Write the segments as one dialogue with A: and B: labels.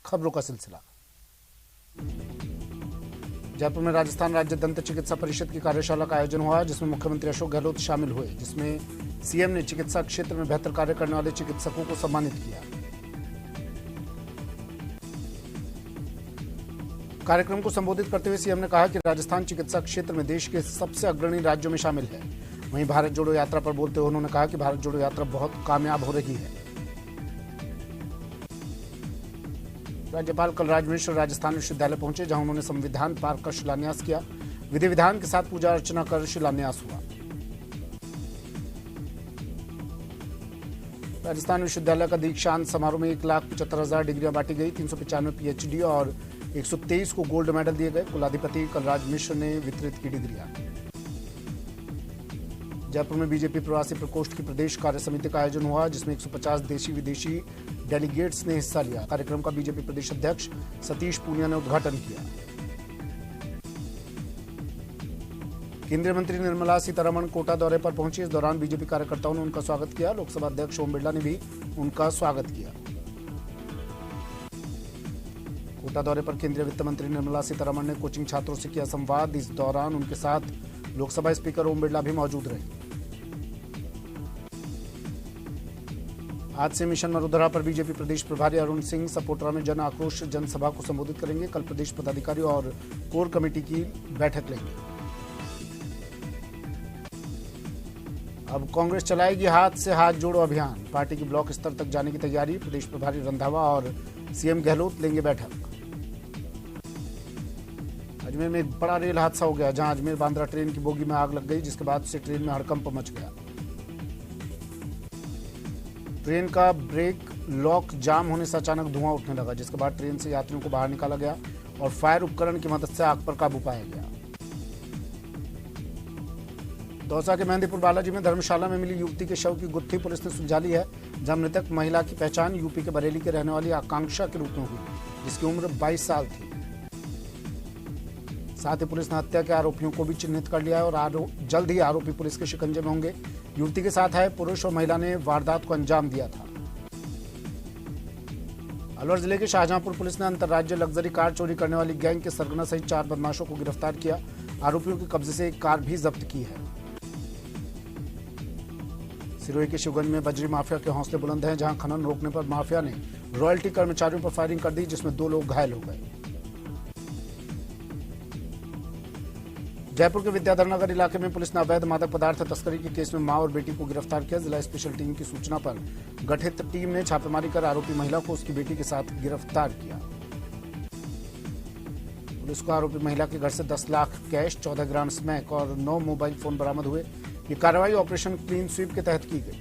A: खबरों का सिलसिला। जयपुर में राजस्थान राज्य दंत चिकित्सा परिषद की कार्यशाला का आयोजन हुआ, जिसमें मुख्यमंत्री अशोक गहलोत शामिल हुए, जिसमें सीएम ने चिकित्सा क्षेत्र में बेहतर कार्य करने वाले चिकित्सकों को सम्मानित किया। कार्यक्रम को संबोधित करते हुए सीएम ने कहा कि राजस्थान चिकित्सा क्षेत्र में देश के सबसे अग्रणी राज्यों में शामिल है। वहीं भारत जोड़ो यात्रा पर बोलते हुए उन्होंने कहा कि भारत जोड़ो यात्रा बहुत कामयाब हो रही है। राज्यपाल कलराज मिश्र राजस्थान विश्वविद्यालय पहुंचे, जहां उन्होंने संविधान पार्क का शिलान्यास किया। विधि विधान के साथ पूजा अर्चना कर शिलान्यास हुआ। राजस्थान विश्वविद्यालय का दीक्षांत समारोह में 1,75,000 डिग्रियां बांटी गई। 395 पीएचडी और 123 को गोल्ड मेडल दिए गए। कुलाधिपति कलराज मिश्र ने वितरित की डिग्रियां। जयपुर में बीजेपी प्रवासी प्रकोष्ठ की प्रदेश कार्य समिति का आयोजन हुआ, जिसमें 150 देशी विदेशी डेलीगेट्स ने हिस्सा लिया। कार्यक्रम का बीजेपी प्रदेश अध्यक्ष सतीश पूनिया ने उद्घाटन किया। केंद्रीय मंत्री निर्मला सीतारमण कोटा दौरे पर पहुंची। इस दौरान बीजेपी कार्यकर्ताओं ने उनका स्वागत किया। लोकसभा अध्यक्ष ओम बिरला ने भी उनका स्वागत किया। कोटा दौरे पर केंद्रीय वित्त मंत्री निर्मला सीतारमण ने कोचिंग छात्रों से किया संवाद। इस दौरान उनके साथ लोकसभा स्पीकर ओम बिरला भी मौजूद रहे। आज से मिशन वसुंधरा पर बीजेपी प्रदेश प्रभारी अरुण सिंह सपोटरा में जन आक्रोश जनसभा को संबोधित करेंगे। कल प्रदेश पदाधिकारी और कोर कमेटी की बैठक लेंगे। अब कांग्रेस चलाएगी हाथ से हाथ जोड़ो अभियान। पार्टी की ब्लॉक स्तर तक जाने की तैयारी। प्रदेश प्रभारी रंधावा और सीएम गहलोत लेंगे बैठक। अजमेर में एक बड़ा रेल हादसा हो गया, जहां अजमेर बांद्रा ट्रेन की बोगी में आग लग गई, जिसके बाद से ट्रेन में हड़कंप मच गया। ट्रेन का ब्रेक लॉक जाम होने से अचानक धुआं उठने लगा, जिसके बाद ट्रेन से यात्रियों को बाहर निकाला गया और फायर उपकरण की मदद से आग पर काबू पाया गया। दौसा के मेहंदीपुर बालाजी में धर्मशाला में मिली युवती के शव की गुत्थी पुलिस ने सुलझा ली है, जहां मृतक महिला की पहचान यूपी के बरेली के रहने वाली आकांक्षा के रूप में हुई, जिसकी उम्र 22 साल थी। साथ ही पुलिस ने हत्या के आरोपियों को भी चिन्हित कर लिया है और जल्द ही आरोपी पुलिस के शिकंजे में होंगे। युवती के साथ आए पुरुष और महिला ने वारदात को अंजाम दिया था। अलवर जिले के शाहजहांपुर पुलिस ने अंतर्राज्यीय लग्जरी कार चोरी करने वाली गैंग के सरगना सहित 4 बदमाशों को गिरफ्तार किया। आरोपियों के कब्जे से एक कार भी जब्त की है। सिरोही के शिवगंज में बजरी माफिया के हौसले बुलंद हैं, जहां खनन रोकने पर माफिया ने रॉयल्टी कर्मचारियों पर फायरिंग कर दी, जिसमें 2 लोग घायल हो गए। जयपुर के विद्याधर नगर इलाके में पुलिस ने अवैध मादक पदार्थ तस्करी के केस में मां और बेटी को गिरफ्तार किया। जिला स्पेशल टीम की सूचना पर गठित टीम ने छापेमारी कर आरोपी महिला को उसकी बेटी के साथ गिरफ्तार किया। पुलिस को आरोपी महिला के घर से 10 लाख कैश, 14 ग्राम स्मैक और 9 मोबाइल फोन बरामद हुए। ये कार्रवाई ऑपरेशन क्लीन स्वीप के तहत की गई।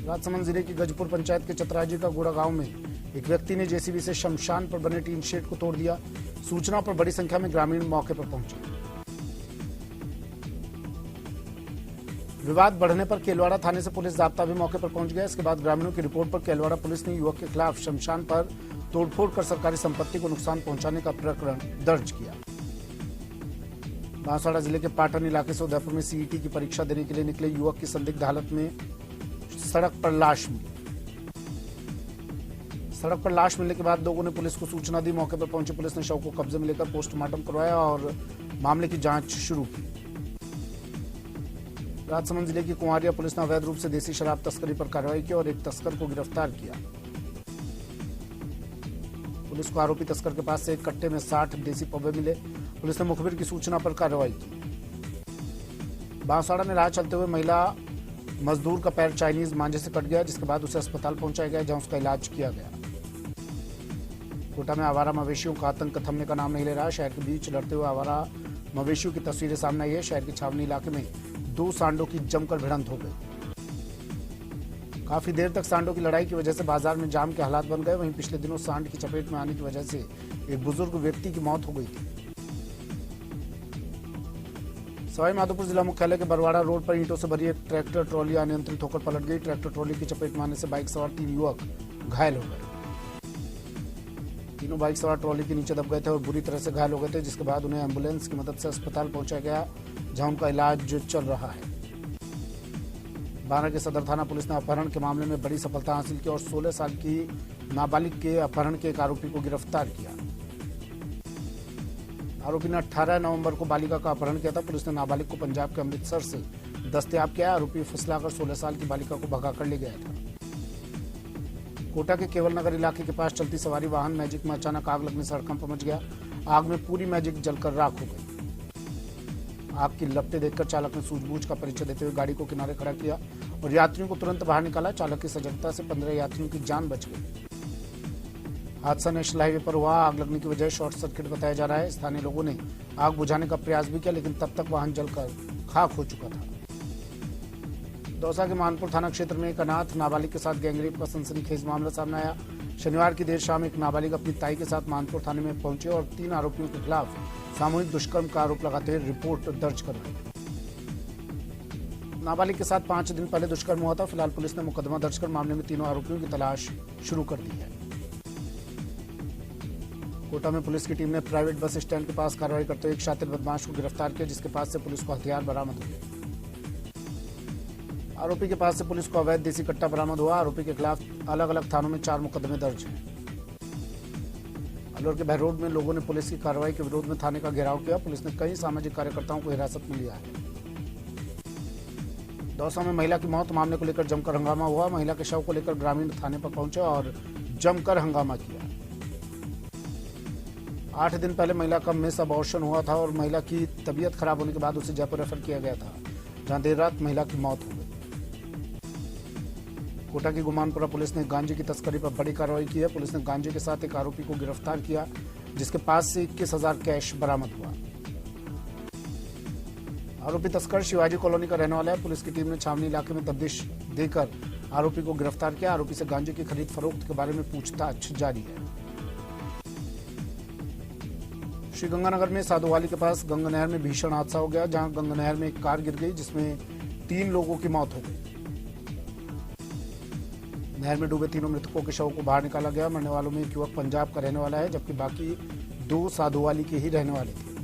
A: राजसमंद जिले की गजपुर पंचायत के चतराजी का गोड़ा गांव में एक व्यक्ति ने जेसीबी से शमशान पर बने टीन शेड को तोड़ दिया। सूचना पर बड़ी संख्या में ग्रामीण मौके पर पहुंचे। विवाद बढ़ने पर केलवाड़ा थाने से पुलिस जाब्ता भी मौके पर पहुंच गया। इसके बाद ग्रामीणों की रिपोर्ट पर केलवाड़ा पुलिस ने युवक के खिलाफ शमशान पर तोड़फोड़ कर सरकारी संपत्ति को नुकसान पहुंचाने का प्रकरण दर्ज किया। बांसवाड़ा जिले के पाटन इलाके से उदयपुर में सीईटी की परीक्षा देने के लिए निकले युवक की संदिग्ध हालत में सड़क पर लाश मिली। सड़क पर लाश मिलने के बाद लोगों ने पुलिस को सूचना दी। मौके पर पहुंची पुलिस ने शव को कब्जे में लेकर पोस्टमार्टम करवाया और मामले की जांच शुरू की। राजसमंद जिले की कुंवारिया पुलिस ने अवैध रूप से देसी शराब तस्करी पर कार्रवाई की और एक तस्कर को गिरफ्तार किया। पुलिस को आरोपी तस्कर के पास से एक कट्टे में 60 देसी पौवे मिले। पुलिस ने मुखबिर की सूचना पर कार्रवाई की। बांसवाड़ा में राह चलते हुए महिला मजदूर का पैर चाइनीज मांझे से कट गया, जिसके बाद उसे अस्पताल पहुंचाया गया, जहां उसका इलाज किया गया। कोटा में आवारा मवेशियों का आतंक थमने का नाम नहीं ले रहा। शहर के बीच लड़ते हुए आवारा मवेशियों की तस्वीरें सामने आई है। शहर के छावनी इलाके में 2 सांडों की जमकर भिड़ंत हो गई। काफी देर तक सांडों की लड़ाई की वजह से बाजार में जाम के हालात बन गए। वहीं पिछले दिनों सांड की चपेट में आने की वजह से एक बुजुर्ग व्यक्ति की मौत हो गई थी। सवाई माधोपुर जिला मुख्यालय के बरवाड़ा रोड पर ईंटों से भरी एक ट्रैक्टर ट्रॉली अनियंत्रित होकर पलट गई। ट्रैक्टर ट्रॉली की चपेट में आने से बाइक सवार 3 युवक घायल हो गए। तीनों बाइक सवार ट्रॉली के नीचे दब गए थे और बुरी तरह से घायल हो गए थे, जिसके बाद उन्हें एम्बुलेंस की मदद से अस्पताल पहुंचाया गया, जहां उनका इलाज चल रहा है। बारा के सदर थाना पुलिस ने अपहरण के मामले में बड़ी सफलता हासिल की और 16 साल की नाबालिग के अपहरण के एक आरोपी को गिरफ्तार किया। आरोपी ने 18 नवंबर को बालिका का अपहरण किया था। पुलिस ने नाबालिग को पंजाब के अमृतसर से दस्तयाब किया। आरोपी फुसलाकर 16 साल की बालिका को भगाकर ले गया था। कोटा के केवल नगर इलाके के पास चलती सवारी वाहन मैजिक में अचानक आग लगने से हड़कंप मच गया। आग में पूरी मैजिक जलकर राख हो गई। आग की लपटें देखकर चालक ने सूझबूझ का परिचय देते हुए गाड़ी को किनारे खड़ा किया और यात्रियों को तुरंत बाहर निकाला। चालक की सजगता से 15 यात्रियों की जान बच गई। हादसा नेशनल हाईवे पर हुआ। आग लगने की वजह शॉर्ट सर्किट बताया जा रहा है। स्थानीय लोगों ने आग बुझाने का प्रयास भी किया, लेकिन तब तक वाहन जलकर खाक हो चुका था। दौसा के मानपुर थाना क्षेत्र में एक अनाथ नाबालिग के साथ गैंगरेप का सनसनीखेज मामला सामने आया। शनिवार की देर शाम एक नाबालिग अपनी ताई के साथ मानपुर थाने में पहुंचे और 3 आरोपियों के खिलाफ सामूहिक दुष्कर्म का आरोप लगाते हुए रिपोर्ट दर्ज करवाई। नाबालिग के साथ 5 दिन पहले दुष्कर्म हुआ था। फिलहाल पुलिस ने मुकदमा दर्ज कर मामले में तीनों आरोपियों की तलाश शुरू कर दी है। कोटा में पुलिस की टीम ने प्राइवेट बस स्टैंड के पास कार्रवाई करते हुए एक शातिर बदमाश को गिरफ्तार किया, जिसके पास से पुलिस को हथियार बरामद हुए। आरोपी के पास से पुलिस को अवैध देसी कट्टा बरामद हुआ। आरोपी के खिलाफ अलग अलग थानों में 4 मुकदमे दर्ज हैं। अलवर के बहरोड में लोगों ने पुलिस की कार्रवाई के विरोध में थाने का घेराव किया। पुलिस ने कई सामाजिक कार्यकर्ताओं को हिरासत में लिया है। दौसा में महिला की मौत मामले को लेकर जमकर हंगामा हुआ। महिला के शव को लेकर ग्रामीण थाने पर पहुंचे और जमकर हंगामा किया। 8 दिन पहले महिला का मिस अबॉर्शन हुआ था और महिला की तबीयत खराब होने के बाद उसे जयपुर रेफर किया गया था, जहां देर रात महिला की मौत हो गई। कोटा की गुमानपुरा पुलिस ने गांजे की तस्करी पर बड़ी कार्रवाई की है। पुलिस ने गांजे के साथ एक आरोपी को गिरफ्तार किया, जिसके पास से 21,000 कैश बरामद हुआ। आरोपी तस्कर शिवाजी कॉलोनी का रहने वाला है। पुलिस की टीम ने छावनी इलाके में तफ्तीश देकर आरोपी को गिरफ्तार किया। आरोपी से गांजे की खरीद फरोख्त के बारे में पूछताछ जारी है। श्रीगंगानगर में साधुवाली के पास गंगा नहर में भीषण हादसा हो गया, जहां गंगा नहर में एक कार गिर गई, जिसमें 3 लोगों की मौत हो गई। नहर में डूबे 3 मृतकों के शव को बाहर निकाला गया। मरने वालों में एक युवक पंजाब का रहने वाला है, जबकि बाकी 2 साधुवाली के ही रहने वाले थे।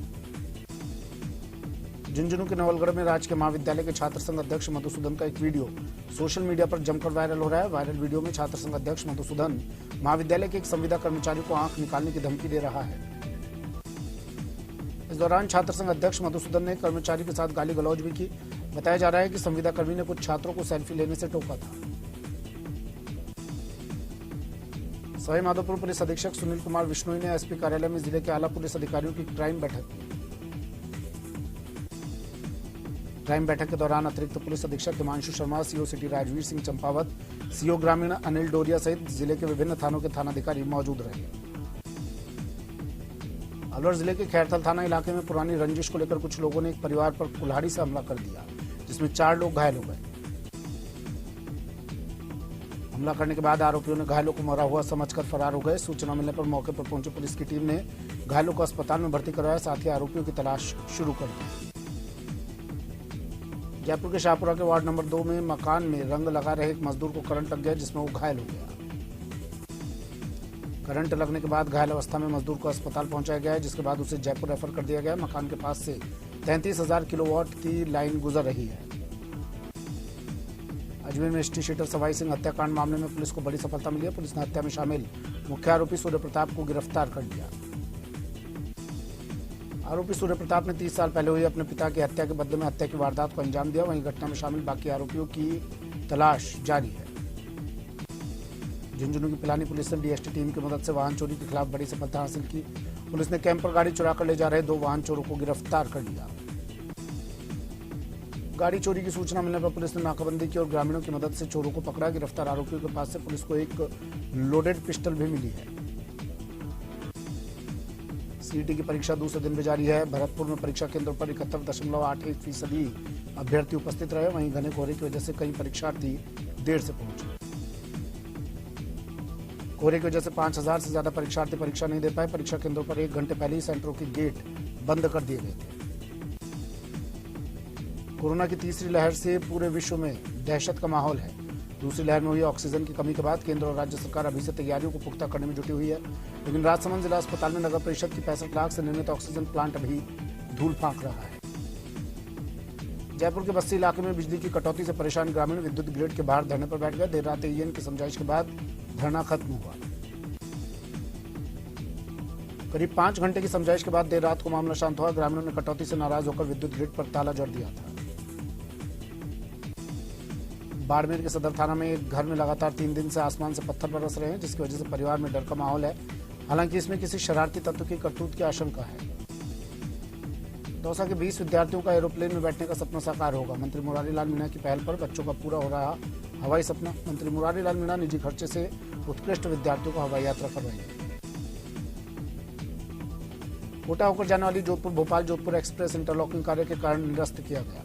A: झुंझुनू के नवलगढ़ में राजकीय महाविद्यालय के छात्र संघ अध्यक्ष मधुसूदन का एक वीडियो सोशल मीडिया पर जमकर वायरल हो रहा है। वायरल वीडियो में छात्र संघ अध्यक्ष मधुसूदन महाविद्यालय के एक संविदा कर्मचारी को आंख निकालने की धमकी दे रहा है। इस दौरान छात्र संघ अध्यक्ष मधुसूदन ने कर्मचारी के साथ गाली गलौज भी की। बताया जा रहा है कि संविदा कर्मी ने कुछ छात्रों को सेल्फी लेने से टोका था। सवाई माधोपुर पुलिस अधीक्षक सुनील कुमार विश्नोई ने एसपी कार्यालय में जिले के आला पुलिस अधिकारियों की क्राइम बैठक की। क्राइम बैठक के दौरान अतिरिक्त पुलिस अधीक्षक Himanshu Sharma, CO city Rajveer Singh Champawat, CO ग्रामीण अनिल डोरिया सहित जिले के विभिन्न थानों के थानाधिकारी मौजूद रहे। अलवर जिले के खैरथल थाना इलाके में पुरानी रंजिश को लेकर कुछ लोगों ने एक परिवार पर कुल्हाड़ी से हमला कर दिया, जिसमें 4 लोग घायल हो गए। हमला करने के बाद आरोपियों ने घायलों को मरा हुआ समझकर फरार हो गए। सूचना मिलने पर मौके पर पहुंची पुलिस की टीम ने घायलों को अस्पताल में भर्ती करवाया, साथ ही आरोपियों की तलाश शुरू कर दी। जयपुर के शाहपुरा के वार्ड नंबर 2 में मकान में रंग लगा रहे एक मजदूर को करंट लग गया, जिसमें वो घायल हो गया। करंट लगने के बाद घायल अवस्था में मजदूर को अस्पताल पहुंचाया गया है, जिसके बाद उसे जयपुर रेफर कर दिया गया। मकान के पास से 33,000 किलोवाट की लाइन गुजर रही है। अजमेर में एसटी शीटर सवाई सिंह हत्याकांड मामले में पुलिस को बड़ी सफलता मिली है। पुलिस ने हत्या में शामिल मुख्य आरोपी सूर्य प्रताप को गिरफ्तार कर लिया। आरोपी सूर्य प्रताप ने 30 साल पहले हुई अपने पिता की हत्या के बदले में हत्या की वारदात को अंजाम दिया। वहीं घटना में शामिल बाकी आरोपियों की तलाश जारी है। झुंझुनू की पिलानी पुलिस ने डीएसटी टीम की मदद से वाहन चोरी के खिलाफ बड़ी सफलता हासिल की। पुलिस ने कैंपर गाड़ी चुरा कर ले जा रहे 2 वाहन चोरों को गिरफ्तार कर लिया। गाड़ी चोरी की सूचना मिलने पर पुलिस ने नाकाबंदी की और ग्रामीणों की मदद से चोरों को पकड़ा। गिरफ्तार आरोपियों के पास से पुलिस को एक लोडेड पिस्टल भी मिली है। सीईटी की परीक्षा दूसरे दिन भी जारी है। भरतपुर में परीक्षा केंद्रों पर 71.81% अभ्यर्थी उपस्थित रहे। वहीं घने कोहरे की वजह से कई परीक्षार्थी देर से पहुंचे। कोहरे की वजह से 5,000 से ज्यादा परीक्षार्थी परीक्षा नहीं दे पाए। परीक्षा केंद्रों पर 1 घंटे पहले ही सेंटरों के गेट बंद कर दिए गए थे। कोरोना की तीसरी लहर से पूरे विश्व में दहशत का माहौल है। दूसरी लहर में हुई ऑक्सीजन की कमी के बाद केंद्र और राज्य सरकार अभी से तैयारियों को पुख्ता करने में जुटी हुई है। लेकिन राजसमंद जिला अस्पताल में नगर परिषद की 65 लाख से निर्मित ऑक्सीजन प्लांट अभी धूल फांक रहा है। जयपुर के बस्ती इलाके में बिजली की कटौती से परेशान ग्रामीण विद्युत ग्रिड के बाहर धरने पर बैठ गए। देर रात ईएन की समझाइश के बाद धरना खत्म हुआ। करीब 5 घंटे की समझाइश के बाद देर रात को मामला शांत हुआ। ग्रामीणों ने कटौती से नाराज होकर विद्युत ग्रिड पर ताला जड़ दिया था। बाड़मेर के सदर थाना में एक घर में लगातार 3 दिन से आसमान से पत्थर बरस रहे हैं, जिसकी वजह से परिवार में डर का माहौल है। हालांकि इसमें किसी शरारती तत्व की करतूत की आशंका है। दौसा के 20 विद्यार्थियों का एरोप्लेन में बैठने का सपना साकार होगा। मंत्री मुरारी लाल मीणा की पहल पर बच्चों का पूरा हो रहा हवाई सपना। मंत्री मुरारी लाल मीणा निजी खर्चे से उत्कृष्ट विद्यार्थियों को हवाई यात्रा करवाएंगे। कोटा होकर जाने वाली जोधपुर भोपाल जोधपुर एक्सप्रेस इंटरलॉकिंग कार्य के कारण निरस्त किया गया।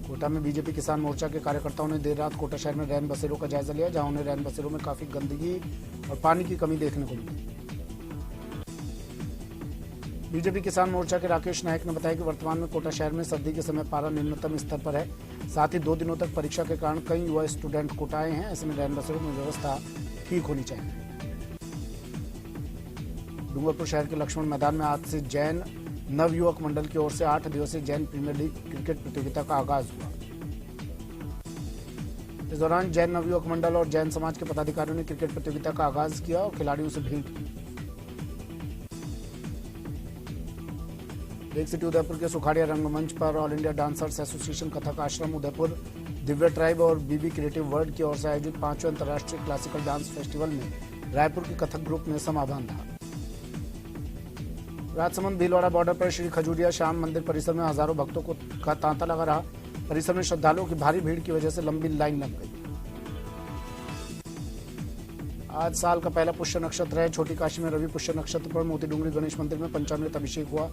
A: कोटा में बीजेपी किसान मोर्चा के कार्यकर्ताओं ने देर रात कोटा शहर में रैन बसेरों का जायजा लिया, जहां उन्हें रैन बसेरों में काफी गंदगी और पानी की कमी देखने को मिली। बीजेपी किसान मोर्चा के राकेश नायक ने बताया कि वर्तमान में कोटा शहर में सर्दी के समय पारा निम्नतम स्तर पर है। साथ ही 2 दिनों तक परीक्षा के कारण कई युवा स्टूडेंट कोटा आए हैं। ऐसे में रैन बसेरों में व्यवस्था ठीक होनी चाहिए। डूंगरपुर शहर के लक्ष्मण मैदान में आज से जैन नवयुवक मंडल की ओर से 8 दिवसीय जैन प्रीमियर लीग क्रिकेट प्रतियोगिता का आगाज हुआ। इस दौरान जैन नवयुवक मंडल और जैन समाज के पदाधिकारियों ने क्रिकेट प्रतियोगिता का आगाज किया और खिलाड़ियों से भेंट की। लेक सिटी उदयपुर के सुखाड़िया रंगमंच पर all India dancers association Kathak आश्रम उदयपुर, दिव्य ट्राइब और बीबी क्रिएटिव वर्ल्ड की ओर से आयोजित 5वें अंतर्राष्ट्रीय क्लासिकल डांस फेस्टिवल में रायपुर के कथक ग्रुप ने समा बांधा। राजसमंद भीलवाड़ा बॉर्डर पर श्री खजूरिया श्याम मंदिर परिसर में हजारों भक्तों का तांता लगा रहा। परिसर में श्रद्धालुओं की भारी भीड़ की वजह से लंबी लाइन लग गई। आज साल का पहला पुष्य नक्षत्र है। छोटी काशी में रवि पुष्य नक्षत्र पर मोती डूंगरी गणेश मंदिर में पंचामृत अभिषेक हुआ।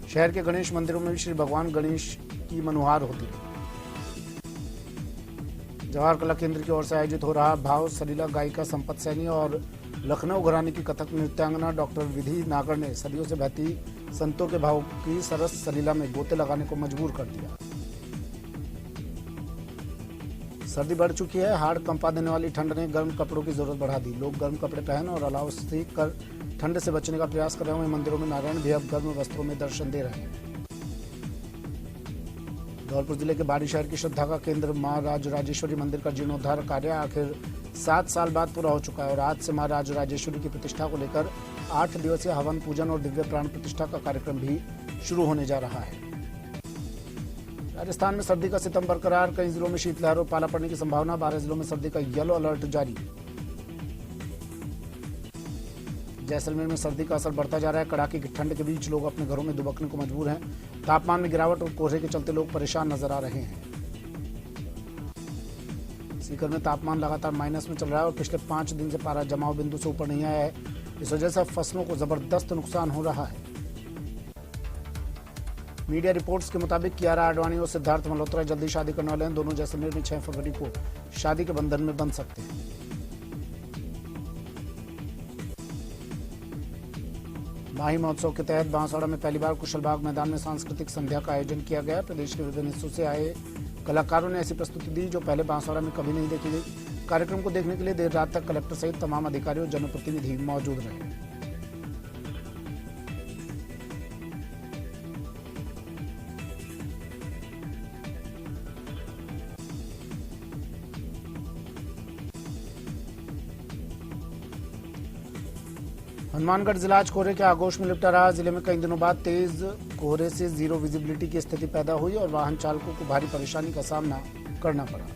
A: शहर के गणेश मंदिरों में भी श्री भगवान गणेश की मनुहार होती है। जवाहर कला केंद्र की ओर से आयोजित हो रहा भाव सलीला गायिका संपत सैनी और लखनऊ घराने की कथक नृत्यांगना डॉक्टर विधि नागर ने सदियों से बहती संतों के भाव की सरस सलीला में गोते लगाने को मजबूर कर दिया। सर्दी बढ़ चुकी है। हाड़ कंपा देने वाली ठंड ने गर्म कपड़ों की जरूरत बढ़ा दी। लोग गर्म कपड़े पहन और अलाव सेक कर ठंड से बचने का प्रयास कर रहे हैं। मंदिरों में नारायण भी अब गर्म वस्त्रों में दर्शन दे रहे हैं। धौलपुर जिले के बाड़ी शहर की श्रद्धा का केंद्र मां राजराजेश्वरी मंदिर का जीर्णोद्धार कार्य आखिर 7 साल बाद पूरा हो चुका है और आज से मां राजराजेश्वरी की प्रतिष्ठा को लेकर 8 दिवसीय हवन पूजन और दिव्य प्राण प्रतिष्ठा का कार्यक्रम भी शुरू होने जा रहा है। राजस्थान में सर्दी का सितम बरकरार। कई जिलों में शीतलहर और पाला पड़ने की संभावना। 12 जिलों में सर्दी का येलो अलर्ट जारी। जैसलमेर में सर्दी का असर बढ़ता जा रहा है। कड़ाके की ठंड के बीच लोग अपने घरों में दुबकने को मजबूर हैं। तापमान में गिरावट और कोहरे के चलते लोग परेशान नजर आ रहे हैं। सीकर में तापमान लगातार माइनस में चल रहा है और पिछले 5 दिन से पारा जमाव बिंदु से ऊपर नहीं आया है। इस वजह से फसलों को जबरदस्त नुकसान हो रहा है। मीडिया रिपोर्ट्स के मुताबिक कियारा आडवाणी और सिद्धार्थ मल्होत्रा जल्दी शादी करने वाले हैं। दोनों जैसलमेर में 6 फरवरी को शादी के बंधन में बंध सकते हैं। माही महोत्सव के तहत बांसवाड़ा में पहली बार कुशलबाग मैदान में सांस्कृतिक संध्या का आयोजन किया गया। प्रदेश के विभिन्न हिस्सों से आए कलाकारों ने ऐसी प्रस्तुति दी जो पहले बांसवाड़ा में कभी नहीं देखी गई। कार्यक्रम को देखने के लिए देर रात तक कलेक्टर सहित तमाम अधिकारी और जनप्रतिनिधि मौजूद रहे। हनुमानगढ़ जिला आज कोहरे के आगोश में लिपटा रहा। जिले में कई दिनों बाद तेज कोहरे से जीरो विजिबिलिटी की स्थिति पैदा हुई और वाहन चालकों को भारी परेशानी का सामना करना पड़ा।